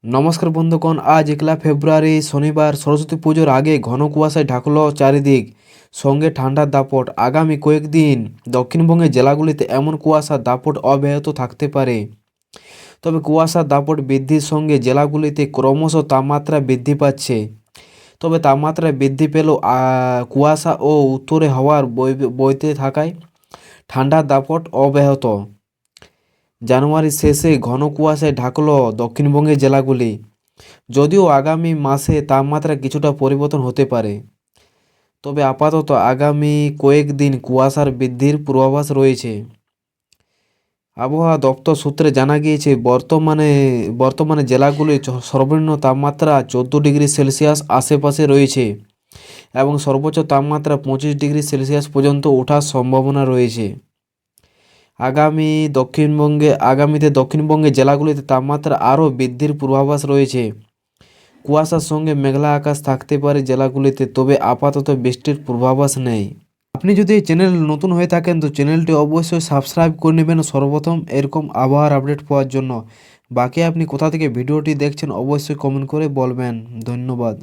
নমস্কার বন্ধুগণ, আজ 1 ফেব্রুয়ারি শনিবার সরস্বতী পুজোর আগে ঘন কুয়াশায় ঢাকল চারিদিক, সঙ্গে ঠান্ডার দাপট। আগামী কয়েকদিন দক্ষিণবঙ্গের জেলাগুলিতে এমন কুয়াশার দাপট অব্যাহত থাকতে পারে। তবে কুয়াশার দাপট বৃদ্ধির সঙ্গে জেলাগুলিতে ক্রমশ তাপমাত্রা বৃদ্ধি পাচ্ছে। তবে তাপমাত্রা বৃদ্ধি পেলেও কুয়াশা ও উত্তরে হাওয়ার বইতে থাকায় ঠান্ডার দাপট অব্যাহত। জানুয়ারির শেষে ঘন কুয়াশায় ঢাকল দক্ষিণবঙ্গের জেলাগুলি, যদিও আগামী মাসে তাপমাত্রা কিছুটা পরিবর্তন হতে পারে। তবে আপাতত আগামী কয়েকদিন কুয়াশার বৃদ্ধির পূর্বাভাস রয়েছে। আবহাওয়া দপ্তর সূত্রে জানা গিয়েছে বর্তমানে জেলাগুলির সর্বনিম্ন তাপমাত্রা 14 ডিগ্রি সেলসিয়াস আশেপাশে রয়েছে এবং সর্বোচ্চ তাপমাত্রা 25 ডিগ্রি সেলসিয়াস পর্যন্ত ওঠার সম্ভাবনা রয়েছে। আগামীতে দক্ষিণবঙ্গের জেলাগুলিতে তাপমাত্রা আরও বৃদ্ধির পূর্বাভাস রয়েছে। কুয়াশার সঙ্গে মেঘলা আকাশ থাকতে পারে জেলাগুলিতে, তবে আপাতত বৃষ্টির পূর্বাভাস নেই। আপনি যদি এই চ্যানেল নতুন হয়ে থাকেন তো চ্যানেলটি অবশ্যই সাবস্ক্রাইব করে নেবেন সর্বপ্রথম এরকম আবহাওয়ার আপডেট পাওয়ার জন্য। বাকি আপনি কোথা থেকে ভিডিওটি দেখছেন অবশ্যই কমেন্ট করে বলবেন। ধন্যবাদ।